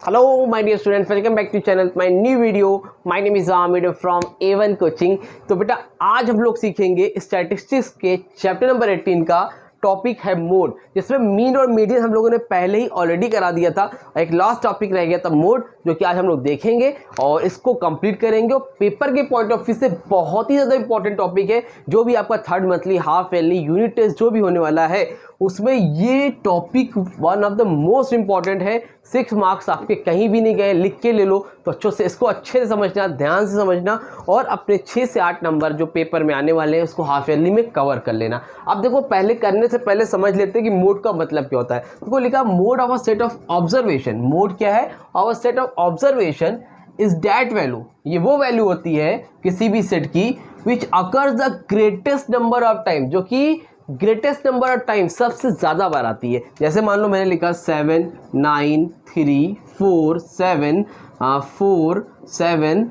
Hello my dear students, welcome back to channel my new video. My name is Amir from A1 Coaching. तो बेटा आज हम लोग सीखेंगे स्टैटिस्टिक्स के चैप्टर नंबर 18 का टॉपिक है मोड, जिसमें मीन और मीडियन हम लोगों ने पहले ही ऑलरेडी करा दिया था। एक लास्ट टॉपिक रह गया था मोड, जो कि आज हम लोग देखेंगे और इसको कंप्लीट करेंगे। और पेपर के पॉइंट ऑफ व्यू से बहुत ही ज़्यादा इंपॉर्टेंट टॉपिक है। जो भी आपका third monthly, half yearly, unit test जो भी होने वाला है, उसमें ये topic one of the most important है। 6 मार्क्स आपके कहीं भी नहीं गए, लिख के ले लो। तो अच्छे से इसको अच्छे से समझना, ध्यान से समझना और अपने 6 से 8 नंबर जो पेपर में आने वाले हैं उसको हाफ ईयरली में कवर कर लेना। अब देखो, पहले करने से पहले समझ लेते हैं कि मोड का मतलब क्या होता है। देखो लिखा mode of a set of observation. Mode क्या है? Of a set of observation is that value, ये वो वैल्यू होती है किसी भी सेट की which occurs the greatest number of time, जो कि ग्रेटेस्ट नंबर ऑफ टाइम सबसे ज़्यादा बार आती है। जैसे मान लो मैंने लिखा 7 9 3 4 7 4 7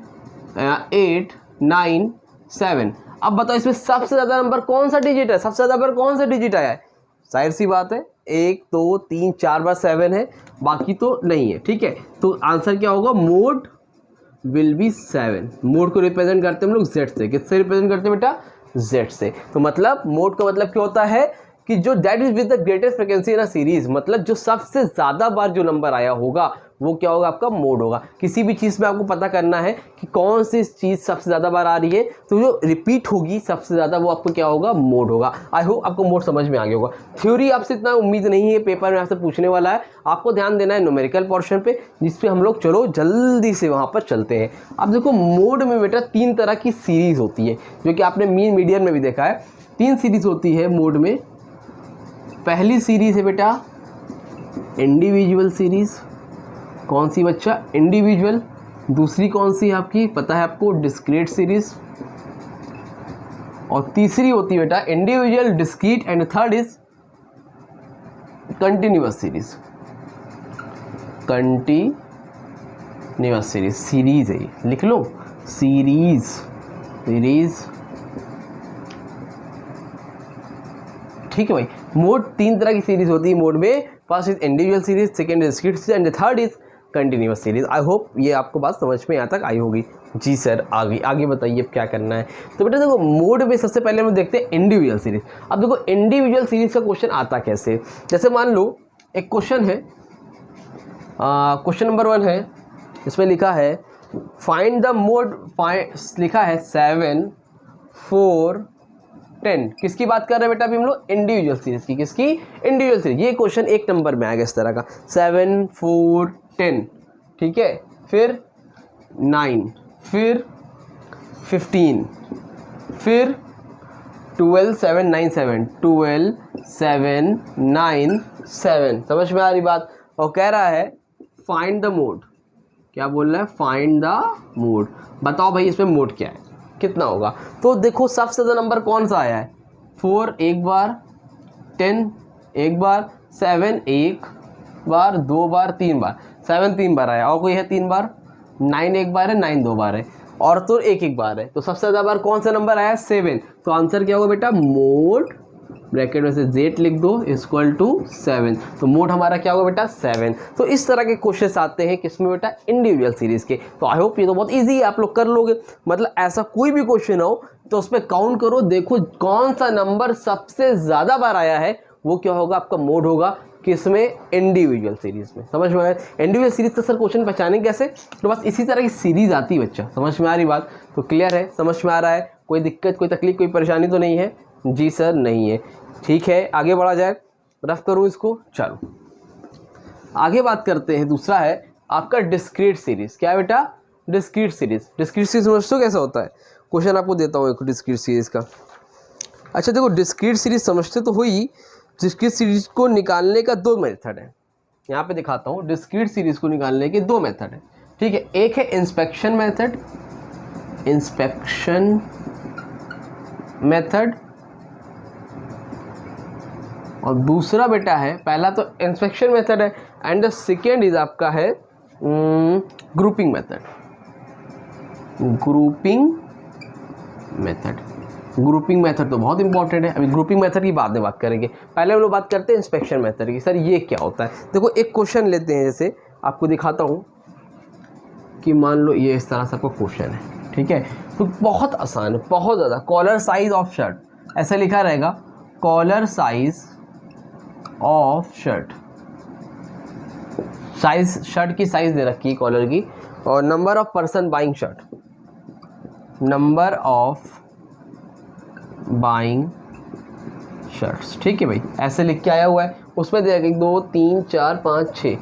8 9 7। अब बताओ इसमें सबसे ज़्यादा नंबर कौन सा डिजिट है? सबसे ज़्यादा बार कौन सा डिजिट आया है? जाहिर सी बात है 1 2 3 4 बार 7 है, बाकी तो नहीं है। ठीक है, तो आंसर क्या होगा? Mode will be 7। मोड को रिप्रेजेंट करते हैं हम लोग जेड से। किससे रिप्रेजेंट करते हैं बेटा? जेड से। तो मतलब मोड का मतलब क्या होता है कि जो that is with the greatest frequency in a series, मतलब जो सबसे ज़्यादा बार जो नंबर आया होगा वो क्या होगा? आपका मोड होगा। किसी भी चीज़ में आपको पता करना है कि कौन सी चीज़ सबसे ज़्यादा बार आ रही है, तो जो रिपीट होगी सबसे ज़्यादा वो आपको क्या होगा? मोड होगा। आई होप आपको मोड समझ में आ गया होगा। थ्योरी आपसे इतना उम्मीद नहीं है, पेपर में आपसे पूछने वाला है। आपको ध्यान देना है न्यूमेरिकल पोर्शन पे, जिस पे हम लोग चलो जल्दी से वहाँ पर चलते हैं। अब देखो, मोड में बेटा 3 तरह की सीरीज़ होती है, जो कि आपने मीन मीडियन में भी देखा है। 3 सीरीज़ होती है मोड में। पहली सीरीज़ है बेटा इंडिविजुअल सीरीज़। कौन सी बच्चा? इंडिविजुअल। दूसरी कौन सी है आपकी? पता है आपको? Discrete series. और तीसरी होती है बेटा individual, discrete and third is continuous series. Continuous series, series है, लिख लो सीरीज। सीरीज ठीक है भाई। मोड 3 तरह की सीरीज होती है मोड में। First is individual series, second is discrete series and third is continuous series. I hope ये आपको बात समझ में यहाँ तक आई होगी। जी सर, आगे बताइए अब क्या करना है। तो बेटा देखो, मोड में सबसे पहले हम देखते हैं इंडिविजुअल सीरीज। अब देखो इंडिविजुअल सीरीज का क्वेश्चन आता कैसे? जैसे मान लो एक क्वेश्चन है, क्वेश्चन नंबर 1 है, इसमें लिखा है फाइंड द मोड, लिखा है 7 4 10। किसकी बात कर रहे हैं बेटा अभी हम लोग? इंडिविजुअल सीरीज की। किसकी? Individual series. ये क्वेश्चन 1 नंबर में आएगा इस तरह का, 7 4 10। ठीक है, फिर 9, फिर 15, फिर 12 7 9 7, 12 7 9 7। समझ में आ रही बात? और कह रहा है फाइंड द मोड। क्या बोल रहा है? Find the mode. बताओ भाई इसमें मोड क्या है, कितना होगा? तो देखो सबसे ज़्यादा नंबर कौन सा आया है? 4 एक बार, 10 एक बार, 7 एक बार, 2 बार, 3 बार। 7 3 बार आया। और कोई है 3 बार? 9 एक बार है, 9 2 बार है, और तो एक बार है। तो सबसे ज़्यादा बार कौन सा नंबर आया? 7। तो आंसर क्या होगा बेटा? मोड, ब्रैकेट में से जेड लिख दो, इक्वल टू 7। तो मोड हमारा क्या होगा बेटा? 7। तो इस तरह के क्वेश्चंस आते हैं किसमें बेटा? इंडिविजुअल सीरीज के। तो आई होप ये तो बहुत इजी है, आप लोग कर लोगे। मतलब ऐसा कोई भी क्वेश्चन हो तो उसमें काउंट करो, देखो कौन सा नंबर सबसे ज़्यादा बार आया है, वो क्या होगा? आपका मोड होगा। किसमें? इंडिविजुअल सीरीज में। समझ में आया? इंडिविजुअल सीरीज का सर क्वेश्चन पहचाने कैसे? तो बस इसी तरह की सीरीज आती है बच्चा। समझ में आ रही बात? तो क्लियर है? समझ में आ रहा है? कोई दिक्कत, कोई तकलीफ, कोई परेशानी तो नहीं है? जी सर नहीं है। ठीक है, आगे बढ़ा जाए। रफ करूँ इसको, चलो आगे बात करते हैं। दूसरा है आपका डिस्क्रीट सीरीज। क्या है बेटा? Discrete series. डिस्क्रीट सीरीज समझते हो कैसा होता है? क्वेश्चन आपको देता हूँ एक डिस्क्रीट सीरीज का। अच्छा देखो, डिस्क्रीट सीरीज समझते तो हुई। डिस्क्रीट सीरीज को निकालने का 2 मेथड है, यहाँ पे दिखाता हूँ। डिस्क्रीट सीरीज को निकालने के 2 मेथड है। ठीक है, एक है इंस्पेक्शन मेथड, इंस्पेक्शन मेथड, और दूसरा बेटा है, पहला तो इंस्पेक्शन मेथड है एंड द सेकेंड इज आपका है grouping method. Grouping method. Grouping method तो बहुत इंपॉर्टेंट है। अभी ग्रुपिंग मेथड की बात करेंगे। पहले हम लोग बात करते हैं इंस्पेक्शन मेथड की। सर ये क्या होता है? देखो एक क्वेश्चन लेते हैं, जैसे आपको दिखाता हूँ कि मान लो ये इस तरह से आपको क्वेश्चन है, ठीक है। तो बहुत आसान है, बहुत ज़्यादा। कॉलर साइज ऑफ शर्ट ऐसे लिखा रहेगा, collar size of shirt, size, shirt की साइज दे रखी है कॉलर की, और number of person buying shirt, number of buying shirts, ठीक है भाई, ऐसे लिख के आया हुआ है। उसमें दे 1 2 3 4 5 6,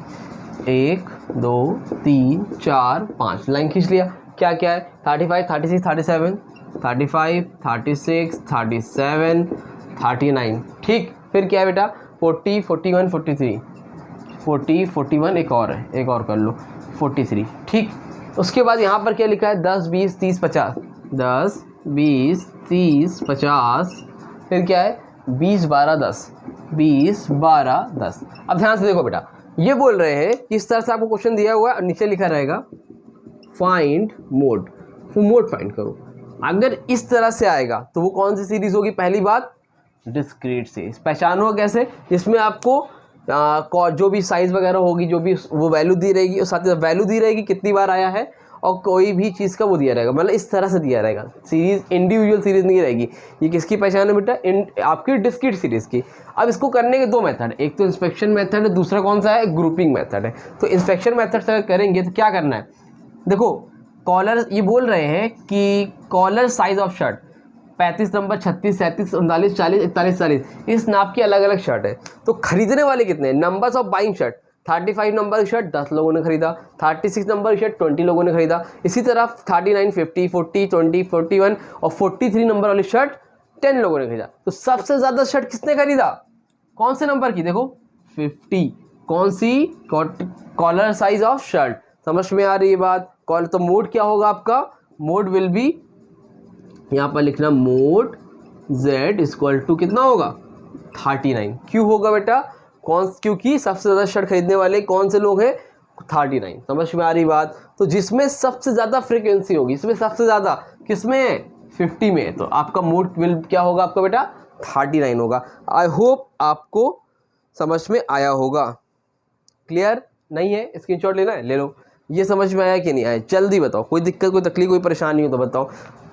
1 2 3 4 5 लाइन खींच लिया। क्या क्या है, 35 36 37, 35 36 37 39, ठीक। फिर क्या है बेटा, 40 41 43, 40 41, एक और है, एक और कर लो, 43, ठीक। उसके बाद यहाँ पर क्या लिखा है, 10 20 30 50, 10 20 30 50, फिर क्या है 20 12 10, 20 12 10। अब ध्यान से देखो बेटा, ये बोल रहे हैं इस तरह से आपको क्वेश्चन दिया हुआ है और नीचे लिखा रहेगा फाइंड मोड, तो मोड फाइंड करो। अगर इस तरह से आएगा तो वो कौन सी सीरीज होगी, पहली बात डिस्क्रीट सीरीज। पहचानो कैसे, जिसमें आपको जो भी साइज वगैरह होगी, जो भी वो वैल्यू दी रहेगी, और साथ ही वैल्यू दी रहेगी कितनी बार आया है, और कोई भी चीज़ का वो दिया रहेगा, मतलब इस तरह से दिया रहेगा। सीरीज इंडिविजुअल सीरीज नहीं रहेगी। ये किसकी पहचान है बेटा, आपकी डिस्क्रीट सीरीज की। अब इसको करने के दो मेथड, एक तो इंस्पेक्शन मेथड है, दूसरा कौन सा है, ग्रुपिंग मेथड है। तो इंस्पेक्शन मेथड से करेंगे तो क्या करना है, देखो कॉलर, ये बोल रहे हैं कि collar size of shirt 35 number, 36 37 39 40 41 40, इस नाप की अलग अलग शर्ट है। तो खरीदने वाले कितने, numbers of buying shirt, 35 number की शर्ट 10 लोगों ने खरीदा, 36 नंबर की शर्ट 20 लोगों ने खरीदा, इसी तरह 39 50 40 20 41 और 43 नंबर वाली शर्ट 10 लोगों ने खरीदा। तो सबसे ज़्यादा शर्ट किसने खरीदा, कौन से नंबर की, देखो 50, कौन सी, कॉलर साइज ऑफ शर्ट। समझ में आ रही है बात। कॉल तो मोड क्या होगा आपका, मोड विल बी, यहाँ पर लिखना मोड z इक्वल टू कितना होगा 39। क्यों होगा बेटा, क्योंकि सबसे ज़्यादा शर्ट खरीदने वाले कौन से लोग हैं, 39। समझ में आ रही बात। तो जिसमें सबसे ज़्यादा फ्रीक्वेंसी होगी, इसमें सबसे ज़्यादा किसमें है, 50 में, तो आपका मोड विल क्या होगा आपका बेटा 39 होगा। आई होप आपको समझ में आया होगा। क्लियर नहीं है, स्क्रीनशॉट लेना है ले लो। ये समझ में आया कि नहीं आया, जल्दी बताओ, कोई दिक्कत कोई तकलीफ कोई परेशानी हो तो बताओ।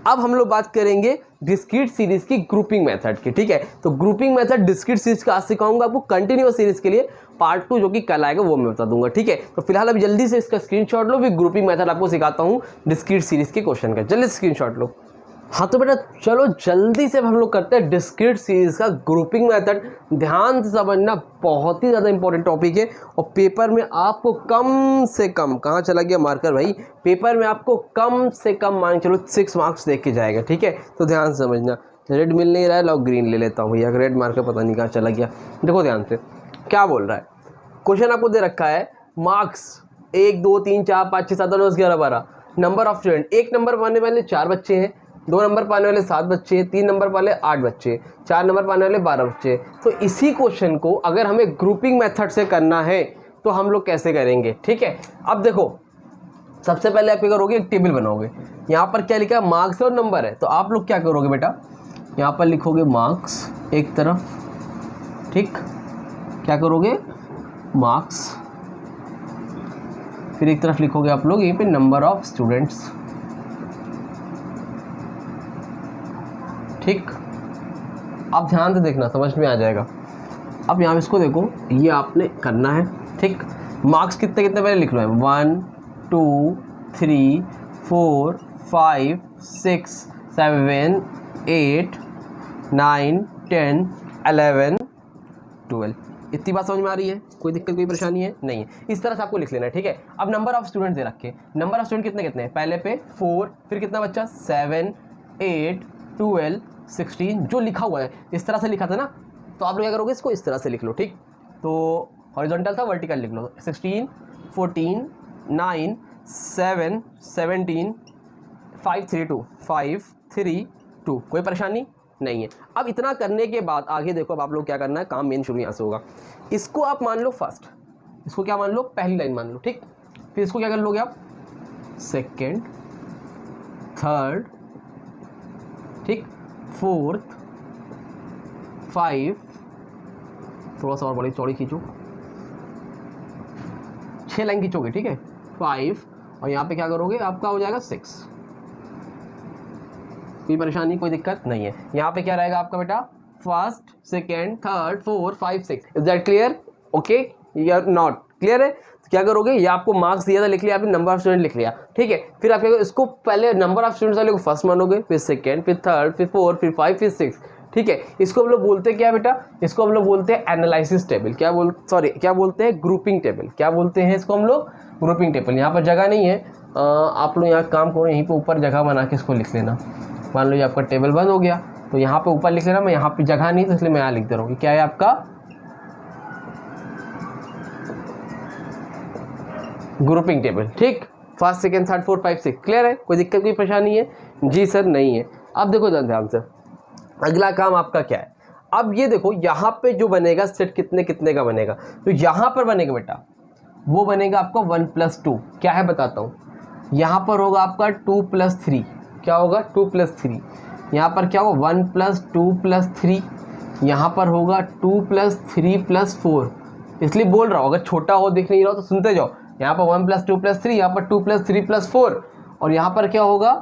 अब हम लोग बात करेंगे डिस्क्रीट सीरीज की ग्रुपिंग मेथड की, ठीक है। तो ग्रुपिंग मेथड डिस्क्रीट सीरीज का आज सिखाऊंगा आपको, कंटिन्यूअस सीरीज के लिए पार्ट 2 जो कि कल आएगा वो मैं बता दूंगा, ठीक है। तो फिलहाल अभी जल्दी से इसका स्क्रीनशॉट लो, फिर ग्रुपिंग मेथड आपको सिखाता हूँ डिस्क्रीट सीरीज के क्वेश्चन का, जल्दी स्क्रीनशॉट लो। हाँ तो बेटा चलो जल्दी से हम लोग करते हैं डिस्क्रीट सीरीज का ग्रुपिंग मेथड। ध्यान से समझना, बहुत ही ज़्यादा इंपॉर्टेंट टॉपिक है, और पेपर में आपको कम से कम, कहाँ चला गया मार्कर भाई, पेपर में आपको कम से कम मान चलो 6 मार्क्स देख के जाएगा, ठीक है। तो ध्यान से समझना, रेड मिल नहीं रहा है, लो ग्रीन ले लेता हूँ भैया, रेड मार्कर पता नहीं कहाँ चला गया। देखो ध्यान से क्या बोल रहा है, क्वेश्चन आपको दे रखा है, marks 1 2 3 4 5 6 7 8 9 10 11 12, number of student, 1 number पाने वाले 4 बच्चे हैं, 2 नंबर पाने वाले 7 बच्चे, 3 नंबर वाले 8 बच्चे, 4 नंबर पाने वाले 12 बच्चे। तो इसी क्वेश्चन को अगर हमें ग्रुपिंग मेथड से करना है तो हम लोग कैसे करेंगे, ठीक है। अब देखो सबसे पहले आप क्या करोगे, एक टेबल बनाओगे, यहाँ पर क्या लिखा है, मार्क्स और नंबर है। तो आप लोग क्या करोगे बेटा, यहाँ पर लिखोगे मार्क्स एक तरफ, ठीक, क्या करोगे मार्क्स, फिर एक तरफ लिखोगे आप लोग यहीं पे नंबर ऑफ स्टूडेंट्स, ठीक। अब ध्यान से देखना, समझ में आ जाएगा। अब यहाँ इसको देखो, ये आपने करना है, ठीक। मार्क्स कितने कितने पहले लिख लो है, 1 2 3 4 5 6 7 8 9 10 11 12। इतनी बात समझ में आ रही है, कोई दिक्कत कोई परेशानी है नहीं है, इस तरह से आपको लिख लेना है, ठीक है। अब नंबर ऑफ स्टूडेंट दे रखे, नंबर ऑफ स्टूडेंट कितने कितने हैं, पहले पे 4, फिर कितना बच्चा 7 8 12 16, जो लिखा हुआ है इस तरह से लिखा था ना, तो आप लोग क्या करोगे, इसको इस तरह से लिख लो, ठीक। तो हॉरिजॉन्टल था, वर्टिकल लिख लो, 16 14 9 7 17 5 3 2 5 3 2, कोई परेशानी नहीं है। अब इतना करने के बाद आगे देखो, अब आप लोग क्या करना है, काम मेन शुरू यहाँ से होगा। इसको आप मान लो फर्स्ट, इसको क्या मान लो, पहली लाइन मान लो, ठीक। फिर इसको क्या कर लोगे आप, सेकेंड, थर्ड, ठीक, फोर्थ, 5, थोड़ा सा और बड़ी चौड़ी खींचो, 6 लाइन खींचोगे, ठीक है, 5 और यहाँ पे क्या करोगे, आपका हो जाएगा 6। कोई परेशानी, कोई दिक्कत नहीं है। यहाँ पे क्या रहेगा आपका बेटा, first, second, third, 4, 5, 6। Is that clear? Okay या नॉट क्लियर है? तो क्या करोगे, ये आपको मार्क्स दिया था, लिख लिया, आपने नंबर ऑफ स्टूडेंट लिख लिया, ठीक है। फिर आप क्या करोगे, इसको पहले नंबर ऑफ स्टूडेंट्स वाले को फर्स्ट मानोगे, फिर सेकेंड, फिर थर्ड, फिर 4, फिर 5, फिर 6, ठीक है। इसको हम लोग बोलते हैं क्या बेटा, इसको हम लोग बोलते हैं एनालिसिस टेबल। क्या बोलते हैं, ग्रुपिंग टेबल। क्या बोलते हैं इसको हम लोग, ग्रुपिंग टेबल। यहाँ पर जगह नहीं है, आप लोग यहाँ काम करो, यहीं पे ऊपर जगह बना के इसको लिख लेना। मान लो ये आपका टेबल बंद हो गया, तो यहाँ पे ऊपर लिख लेना, मैं यहाँ पे जगह नहीं तो इसलिए मैं यहाँ लिख दे रहा हूँ। क्या है आपका ग्रुपिंग टेबल, ठीक। फर्स्ट, सेकेंड, थर्ड, 4, 5, 6 क्लियर है? कोई दिक्कत, कोई परेशानी है? जी सर नहीं है। अब देखो ध्यान से, अगला काम आपका क्या है। अब ये देखो यहाँ पे जो बनेगा सेट कितने कितने का बनेगा, तो यहाँ पर बनेगा बेटा, वो बनेगा आपका 1 + 2। क्या है बताता हूँ, यहाँ पर होगा आपका 2 + 3। क्या होगा, 2 + 3। यहाँ पर क्या होगा, 1 + 2 + 3। यहाँ पर होगा 2 + 3 + 4। इसलिए बोल रहा हूँ, अगर छोटा हो दिख नहीं रहा हो तो सुनते जाओ। यहाँ पर 1 + 2 + 3, यहाँ पर 2 + 3 + 4, और यहाँ पर क्या होगा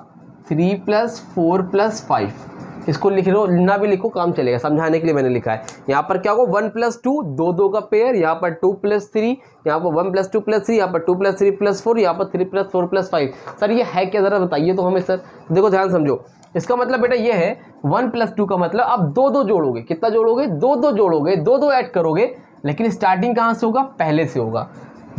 3 + 4 + 5। इसको लिख लो, ना भी लिखो काम चलेगा, समझाने के लिए मैंने लिखा है। यहाँ पर क्या होगा 1 + 2, 2 का पेयर, यहाँ पर 2 + 3, यहाँ पर 1 + 2 + 3, यहाँ पर 2 + 3 + 4, यहाँ पर 3 + 4 + 5। सर ये है क्या, ज़रा बताइए तो हमें सर। देखो ध्यान समझो, इसका मतलब बेटा ये है 1 + 2 का मतलब आप 2 जोड़ोगे। कितना जोड़ोगे, 2 जोड़ोगे, 2 ऐड करोगे, लेकिन स्टार्टिंग कहाँ से होगा, पहले से होगा।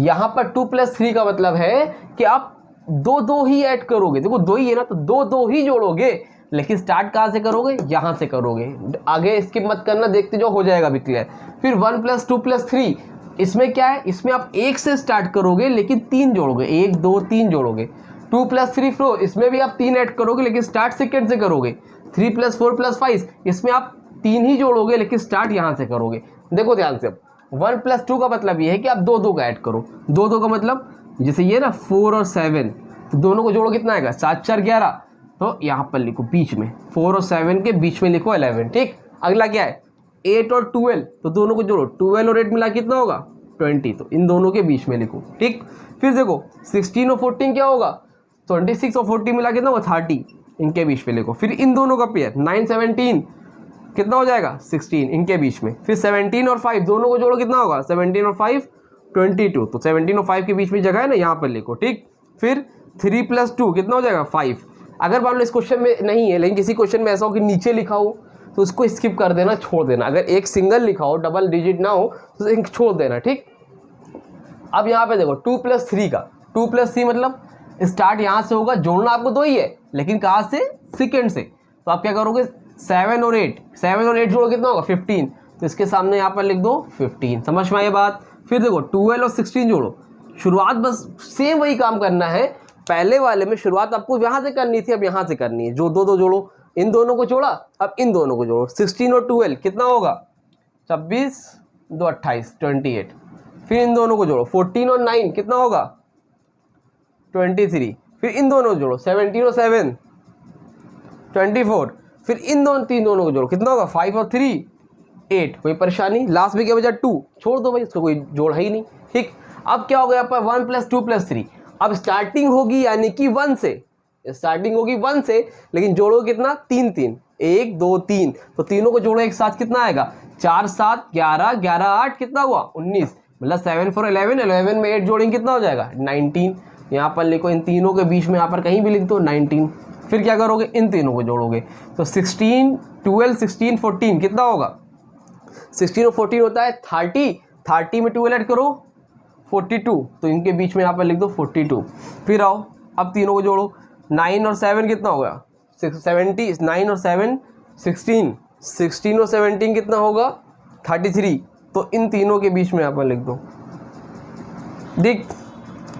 यहाँ पर 2 + 3 का मतलब है कि आप 2 ही ऐड करोगे। देखो 2 ही है ना, तो 2 ही जोड़ोगे, लेकिन स्टार्ट कहाँ से करोगे, यहाँ से करोगे। आगे स्किप मत करना, देखते जो हो जाएगा भी क्लियर। फिर 1 + 2 + 3, इसमें क्या है, इसमें आप 1 से स्टार्ट करोगे लेकिन 3 जोड़ोगे, 1, 2, 3 जोड़ोगे। 2 + 3 4, इसमें भी आप 3 ऐड करोगे लेकिन स्टार्ट सेकेंड से करोगे। 3 + 4 + 5, इसमें आप 3 ही जोड़ोगे लेकिन स्टार्ट यहाँ से करोगे। देखो ध्यान से, 1 + 2 का मतलब ये है कि आप 2 का ऐड करो। 2 का मतलब जैसे ये ना 4 और 7, तो दोनों को जोड़ो, कितना आएगा, 7 × 4 = 11। तो यहाँ पर लिखो बीच में 4 और 7 के बीच में लिखो 11, ठीक। अगला क्या है 8 और 12, तो दोनों को जोड़ो, 12 और 8 मिला कितना होगा 20, तो इन दोनों के बीच में लिखो, ठीक। फिर देखो 16 और 14 क्या होगा, 26 और 40 मिला कितना होगा 30, इनके बीच में लिखो। फिर इन दोनों का पेयर 9, 17 कितना हो जाएगा 16, इनके बीच में। फिर 17 और 5 दोनों को जोड़ो, कितना होगा 17 और 5 22, तो 17 और 5 के बीच में जगह है ना, यहाँ पर लिखो, ठीक। फिर 3 + 2 कितना हो जाएगा 5। अगर मान लो इस क्वेश्चन में नहीं है, लेकिन किसी क्वेश्चन में ऐसा हो कि नीचे लिखा हो तो उसको स्किप कर देना, छोड़ देना। अगर एक सिंगल लिखा हो, डबल डिजिट ना हो तो छोड़ देना, ठीक। अब यहाँ पे देखो 2 + 3 का, 2 + 3 मतलब स्टार्ट यहाँ से होगा, जोड़ना आपको 2 ही है, लेकिन कहाँ से, सेकेंड से। तो आप क्या करोगे 7 और 8 जोड़ो, कितना होगा 15, तो इसके सामने यहाँ पर लिख दो 15। समझ में आई बात। फिर देखो 12 और 16 जोड़ो, शुरुआत बस सेम वही काम करना है, पहले वाले में शुरुआत आपको यहाँ से करनी थी, अब यहाँ से करनी है। जो 2 जोड़ो, इन दोनों को जोड़ा, अब इन दोनों को जोड़ो। 16 और 12 कितना होगा 26, 2 28, 28। फिर इन दोनों को जोड़ो, 14 और 9 कितना होगा 23। फिर इन दोनों को जोड़ो, 17 और 7 24। फिर इन तीन दोनों को जोड़ो, कितना होगा 5 और 3 8। कोई परेशानी, लास्ट में क्या बचा 2, छोड़ दो भाई, इसको कोई जोड़ है ही नहीं, ठीक। अब क्या हो गया आपका 1 + 2 + 3, अब स्टार्टिंग होगी यानी कि 1 से, स्टार्टिंग होगी 1 से, लेकिन जोड़ो कितना 3 3, 1 2 3, तो तीनों को जोड़ो एक साथ, कितना आएगा 4 7 11, 11 8 कितना हुआ 19, मतलब 7 4 11, 11 में 8 जोड़ेंगे कितना हो जाएगा 19। यहाँ पर लिखो, इन तीनों के बीच में यहाँ पर कहीं भी लिख दो 19। फिर क्या करोगे, इन तीनों को जोड़ोगे, तो 16 12 16 14 कितना होगा 16 और 14 होता है 30, 30 में 12 ऐड करो 42, तो इनके बीच में यहाँ पर लिख दो 42। फिर आओ, अब तीनों को जोड़ो, 9 और 7 कितना होगा 70, 9 और 7 16, 16 और 17 कितना होगा 33, तो इन तीनों के बीच में यहाँ पर लिख दो, देख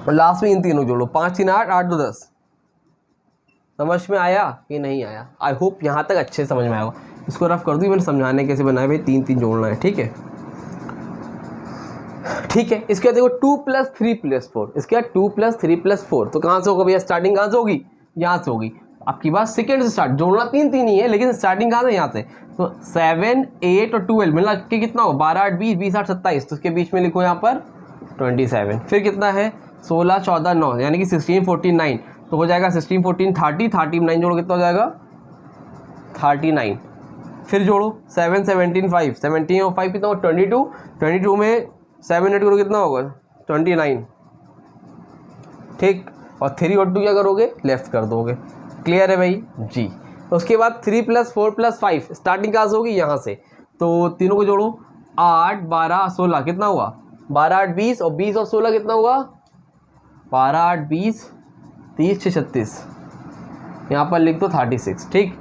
लास्ट में इन तीनों जोड़ो, 5 3 8 8 2 10। समझ में आया कि नहीं आया? आई होप यहाँ तक अच्छे समझ में आएगा। इसको रफ कर दूँ, मैंने समझाने कैसे बनाया भाई, 3 3 जोड़ना है, ठीक है ठीक है। इसके बाद देखो 2 + 3 + 4, इसके बाद 2 + 3 + 4, तो कहाँ से होगा भैया, स्टार्टिंग कहाँ से होगी, यहाँ से होगी। आपकी बात सेकेंड से स्टार्ट, जोड़ना 3 3 ही है, लेकिन स्टार्टिंग कहाँ से, यहाँ से। तो 7 8 और 12 मिला के कितना होगा 12 8 20 20 8 27, तो इसके बीच में लिखो यहाँ पर 27, फिर कितना है 16 14 9 यानी कि 16 14 9, तो हो जाएगा 16 14 30, 30 9 जोड़ो कितना हो जाएगा 39, फिर जोड़ो 7 17 5, 17 और 5 कितना होगा 22, 22 में 7 8 करो कितना होगा 29, ठीक, और 3 और 2 क्या करोगे लेफ्ट कर दोगे। क्लियर है भाई जी। उसके बाद 3 + 4 + 5 स्टार्टिंग कहाँ से होगी यहाँ से, तो तीनों को जोड़ो 8 12 16 कितना हुआ 12 8 20 और 20 और 16 कितना हुआ 12 8 20 30 6 36, यहाँ पर लिख दो 36, ठीक।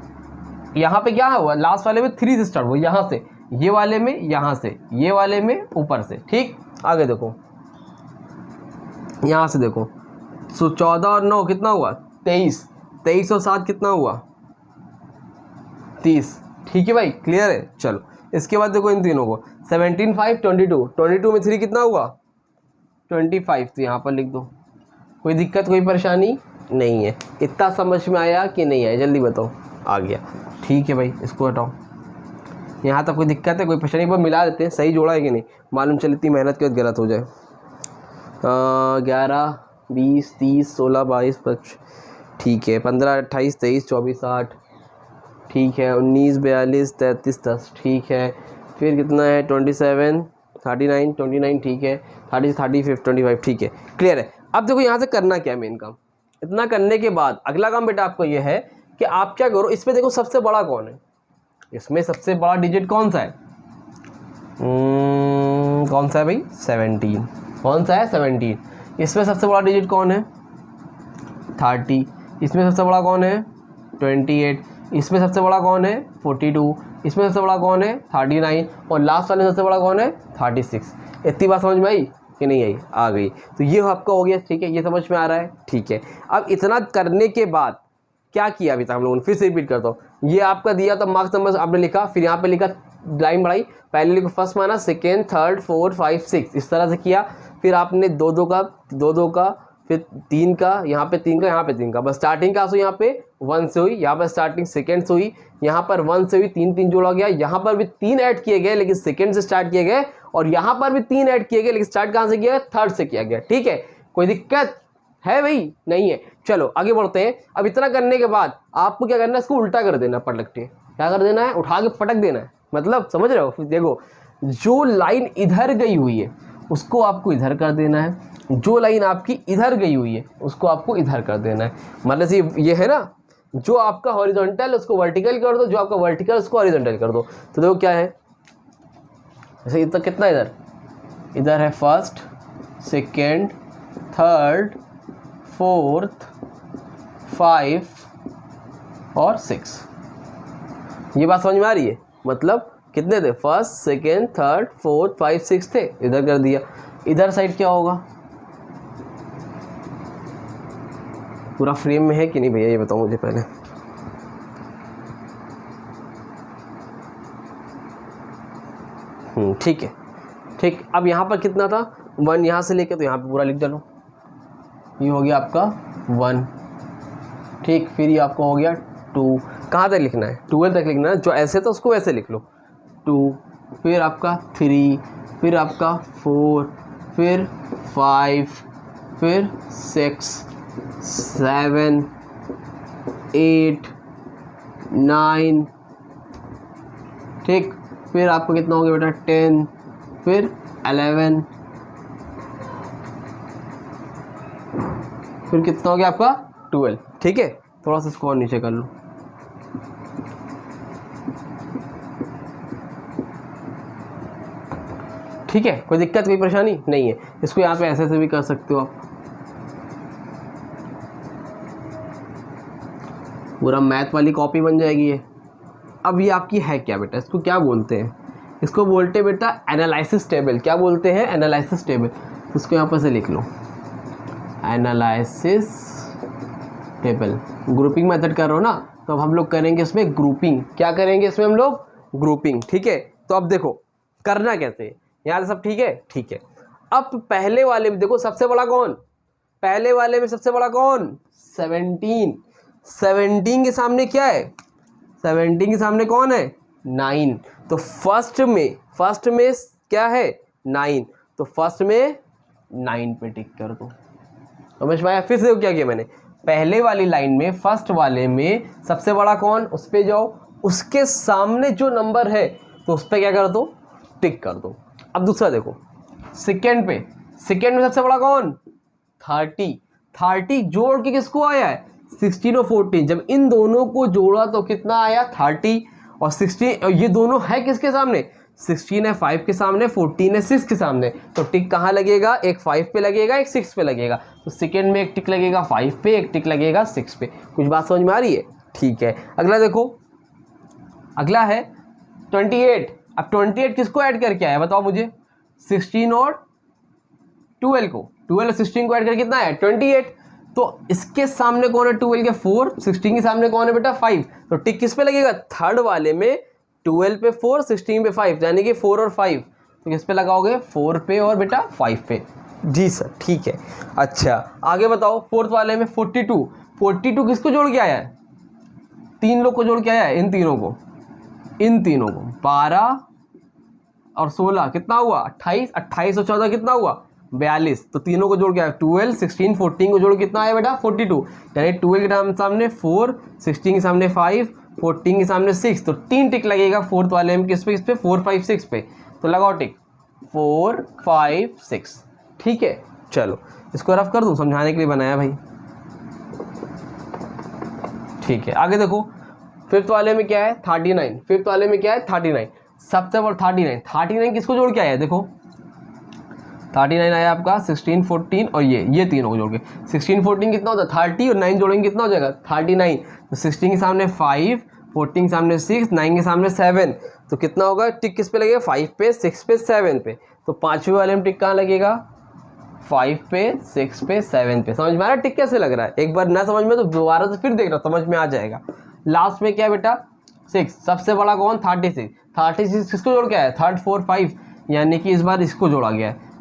यहाँ पे क्या हुआ लास्ट वाले में 3 से स्टार्ट हुआ, यहाँ से ये वाले में, यहाँ से ये वाले में, ऊपर से, ठीक। आगे देखो यहाँ से देखो, सो 14 और 9 कितना हुआ 23, 23 और 7 कितना हुआ 30, ठीक है भाई क्लियर है। चलो इसके बाद देखो इन तीनों को 17 5 22, 22 में 3 कितना हुआ 25, तो यहाँ पर लिख दो। कोई दिक्कत कोई परेशानी नहीं है, इतना समझ में आया कि नहीं आया जल्दी बताओ। आ गया, ठीक है भाई इसको हटाओ। यहाँ तक कोई दिक्कत है कोई परेशानी, पर मिला देते हैं सही जोड़ा है कि नहीं, मालूम चले इतनी मेहनत के बाद गलत हो जाए। 11 20 30 16 22 25, ठीक है 15 28 23 24 8, ठीक है 19 42 33 10, ठीक है फिर कितना है 27 39 29, ठीक है 30 30 25, ठीक है क्लियर है। अब देखो यहाँ से करना क्या है मेन काम। इतना करने के बाद अगला काम बेटा आपको ये है कि आप क्या करो, इसमें देखो सबसे बड़ा कौन है, इसमें सबसे बड़ा डिजिट कौन सा है, कौन सा है भाई 17, कौन सा है 17। इसमें सबसे बड़ा डिजिट कौन है 30, इसमें सबसे बड़ा कौन है 28, इसमें सबसे बड़ा कौन है 42, इसमें सबसे बड़ा कौन है 39, और लास्ट वाले सबसे बड़ा कौन है 36। इतनी बात समझ में आई कि नहीं आई, आ गई। तो ये आपका हो गया, ठीक है ये समझ में आ रहा है, ठीक है। अब इतना करने के बाद क्या किया अभी तक हम लोगों ने, फिर से रिपीट करता हूँ। ये आपका दिया तो मार्क्स नंबर आपने लिखा, फिर यहाँ पे लिखा लाइन बढ़ाई, पहले लिखो फर्स्ट माना, सेकेंड थर्ड 4 5 6, इस तरह से किया। फिर आपने दो दो का, फिर 3 का, यहाँ पे 3 का, यहाँ पे 3 का, बस स्टार्टिंग कहाँ से यहाँ पे 1 से हुई, यहाँ पर स्टार्टिंग सेकेंड से हुई, यहाँ पर 1 से हुई, 3 3 जोड़ा गया, यहाँ पर भी 3 ऐड किए गए लेकिन सेकेंड से स्टार्ट किए गए, और यहाँ पर भी 3 ऐड किए गए लेकिन स्टार्ट कहाँ से किया गया थर्ड से किया गया, ठीक है। कोई दिक्कत है भाई नहीं है। चलो आगे बढ़ते हैं। अब इतना करने के बाद आपको क्या करना है, इसको उल्टा कर देना, पलट के क्या कर देना है, उठा के पटक देना है, मतलब समझ रहे हो। देखो जो लाइन इधर गई हुई है उसको आपको इधर कर देना है, जो लाइन आपकी इधर गई हुई है उसको आपको इधर कर देना है। मतलब ये है ना, जो आपका हॉरिजॉन्टल उसको वर्टिकल कर दो, जो आपका वर्टिकल उसको हॉरिजॉन्टल कर दो। तो देखो क्या है, जैसे इतना कितना इधर है फर्स्ट सेकेंड थर्ड 4th 5 और 6। ये बात समझ में आ रही है, मतलब कितने थे फर्स्ट सेकेंड थर्ड 4th 5 6 थे, इधर कर दिया। इधर साइड क्या होगा, पूरा फ्रेम में है कि नहीं भैया ये बताओ मुझे पहले। ठीक है ठीक। अब यहाँ पर कितना था 1, यहाँ से लेके तो यहाँ पे पूरा लिख डालो, ये हो गया आपका 1, ठीक। फिर ये आपका हो गया 2, कहाँ तक लिखना है 12 तक लिखना है, जो ऐसे तो उसको वैसे लिख लो 2, फिर आपका 3, फिर आपका 4, फिर 5, फिर 6 7 8 9, ठीक। फिर आपको कितना हो गया बेटा 10, फिर 11, फिर कितना हो गया आपका 12, ठीक है। थोड़ा सा इसको और नीचे कर लो, ठीक है। कोई दिक्कत कोई परेशानी नहीं है। इसको यहाँ पे ऐसे भी कर सकते हो आप, पूरा मैथ वाली कॉपी बन जाएगी ये। अब ये आपकी है क्या बेटा, इसको क्या बोलते हैं, इसको बोलते हैं बेटा एनालिसिस टेबल। क्या बोलते हैं एनालिसिस टेबल, तो इसको यहाँ पर से लिख लो एनालिसिस टेबल। ग्रुपिंग मेथड कर रहे हो ना, तो अब हम लोग करेंगे इसमें ग्रुपिंग। क्या करेंगे इसमें हम लोग ग्रुपिंग, ठीक है। तो अब देखो करना कैसे, यहाँ से सब ठीक है, ठीक है। अब पहले वाले में देखो सबसे बड़ा कौन, पहले वाले में सबसे बड़ा कौन 17, 17 के सामने क्या है, 17 के सामने कौन है 9, तो फर्स्ट में क्या है 9, तो फर्स्ट में 9 पे टिक कर दो। समझ में आया? फिर से क्या किया मैंने, पहले वाली लाइन में फर्स्ट वाले में सबसे बड़ा कौन, उस पे जाओ, उसके सामने जो नंबर है तो उस पर क्या कर दो, टिक कर दो। अब दूसरा देखो, सेकेंड पे, सेकेंड में सबसे बड़ा कौन, 30, 30 जोड़ के किसको आया है, 16 और 14। जब इन दोनों को जोड़ा तो कितना आया, 30 और 16, और ये दोनों है किसके सामने, 16 है 5 के सामने, 14 है 6 के सामने, तो टिक कहाँ लगेगा, एक 5 पे लगेगा, एक 6 पे लगेगा। तो सेकेंड में एक टिक लगेगा 5 पे, एक टिक लगेगा 6 पे। कुछ बात समझ में आ रही है? ठीक है, अगला देखो, अगला है 28। अब 28 किसको ऐड करके आया बताओ मुझे, 16 और 12 को, 12 और 16 को ऐड करके कितना है, 28। तो इसके सामने कौन है, 12 के 4, 16 के सामने कौन है बेटा, 5। तो टिक किस पे लगेगा, थर्ड वाले में 12 पे 4, 16 पे 5, यानी कि 4 और 5। तो किस पे लगाओगे, 4 पे और बेटा 5 पे। जी सर, ठीक है। अच्छा आगे बताओ, फोर्थ वाले में 42, 42 किसको जोड़ के आया है, 3 लोग को जोड़ के आया है, इन तीनों को, इन तीनों को, 12 और 16 कितना हुआ, 28, 28 और 14 कितना हुआ, 42। तो तीनों को जोड़ के आया, 12, 16, 14 को जोड़ कितना आया बेटा, 42। यानी 12 के सामने 4, 16 के सामने 5, 14 के सामने 6। तो 3 टिक लगेगा फोर्थ वाले में, किस पे, 4, 5, 6 पे। तो लगाओ टिक, 4, 5, 6। ठीक है, चलो इसको रफ कर दूं, समझाने के लिए बनाया भाई। ठीक है, आगे देखो, फिफ्थ वाले में क्या है, 39, फिफ्थ वाले में क्या है, 39, सबसे बड़ा 39, 39 किसको जोड़ के आया है, देखो 39 आया आपका, 16, 14 और ये तीनों को जोड़ के, 16, 14 कितना होता है, 30 और 9 जोड़ेंगे कितना हो जाएगा, 39। तो 16 के सामने 5, 14 के सामने 6, 9 के सामने 7, तो कितना होगा, टिक किस पे लगेगा, 5 पे, 6 पे, 7 पे। तो पांचवें वाले में टिक कहाँ लगेगा, 5 पे, 6 पे, 7 पे। समझ में आ रहा है टिक कैसे लग रहा है? एक बार ना समझ में तो दोबारा से फिर देखना, समझ में आ जाएगा। लास्ट में क्या बेटा, 6, सबसे बड़ा कौन, 36, 36 किसको जोड़ के आया, 3, 4, 5, यानी कि इस बार इसको जोड़ा गया है,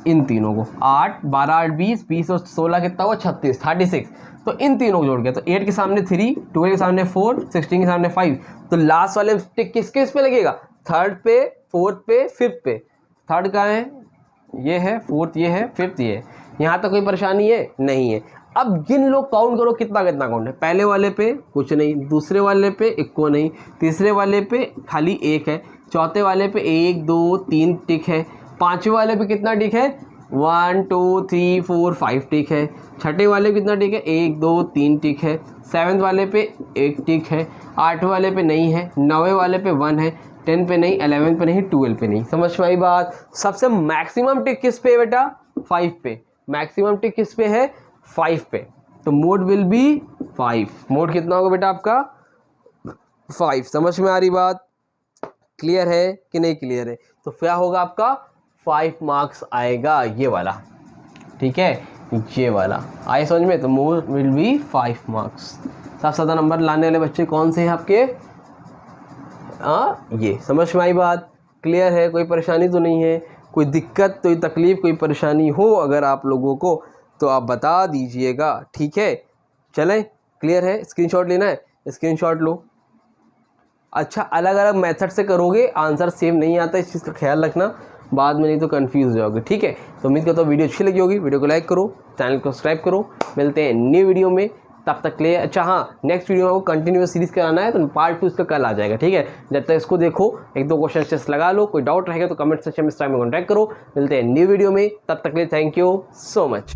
इन तीनों को, 8, 12, 8, 20, 20 और 16 कितना हुआ, 36, 36। तो इन तीनों को जोड़ गया, तो 8 के सामने 3, 12 के सामने 4, 16 के सामने 5। तो लास्ट वाले टिक किस पे लगेगा, थर्ड पे, फोर्थ पे, फिफ्थ पे। थर्ड कहाँ है, ये है, फोर्थ ये है, फिफ्थ ये है। यहाँ तक कोई परेशानी है, नहीं है। अब गिन लो, काउंट करो कितना कितना काउंट है। पहले वाले पे कुछ नहीं, दूसरे वाले पे एक को नहीं, तीसरे वाले पे खाली एक है, चौथे वाले पे 1, 2, 3 टिक है, पांचवें वाले पे कितना टिक है, 1, 2, 3, 4, 5 टिक है, छठे वाले पे कितना टिक है, 1, 2, 3 टिक है, सेवन्थ वाले पे 1 टिक है, आठवें वाले पे नहीं है, नौवें वाले पे 1 है, 10 पे नहीं, 11 पे नहीं, 12 पे नहीं। समझ में आई बात? सबसे मैक्सिमम टिक किस पे है बेटा, 5 पे। मैक्सिमम टिक किस पे है, 5 पे। तो मोड विल बी 5। मोड कितना होगा बेटा आपका, 5। समझ में आ रही बात? क्लियर है कि नहीं क्लियर है? तो क्या होगा आपका, 5 मार्क्स आएगा ये वाला। ठीक है, ये वाला आए समझ में? तो मोड विल बी 5 मार्क्स। सबसे ज़्यादा नंबर लाने वाले बच्चे कौन से हैं आपके, ये। समझ में आई बात? क्लियर है? कोई परेशानी तो नहीं है? कोई दिक्कत, कोई तकलीफ़, कोई परेशानी हो अगर आप लोगों को तो आप बता दीजिएगा। ठीक है, चलें? क्लियर है? स्क्रीनशॉट लेना है, स्क्रीनशॉट लो। अच्छा, अलग अलग मेथड से करोगे, आंसर सेम नहीं आता, इस चीज़ का ख्याल रखना, बाद में नहीं तो कंफ्यूज हो जाओगे। ठीक है, तो उम्मीद करता हूँ वीडियो अच्छी लगी होगी। वीडियो को लाइक करो, चैनल को सब्सक्राइब करो। मिलते हैं न्यू वीडियो में, तब तक के लिए। अच्छा हाँ, नेक्स्ट वीडियो में आपको कंटिन्यूअस सीरीज़ कराना है, तो पार्ट 2 इसका कल आ जाएगा। ठीक है, जब तक इसको देखो, 1-2 क्वेश्चन टेस्ट लगा लो। कोई डाउट रहेगा तो कमेंट सेक्शन में इस टाइम में कॉन्टैक्ट करो। मिलते हैं न्यू वीडियो में, तब तक के लिए थैंक यू सो मच।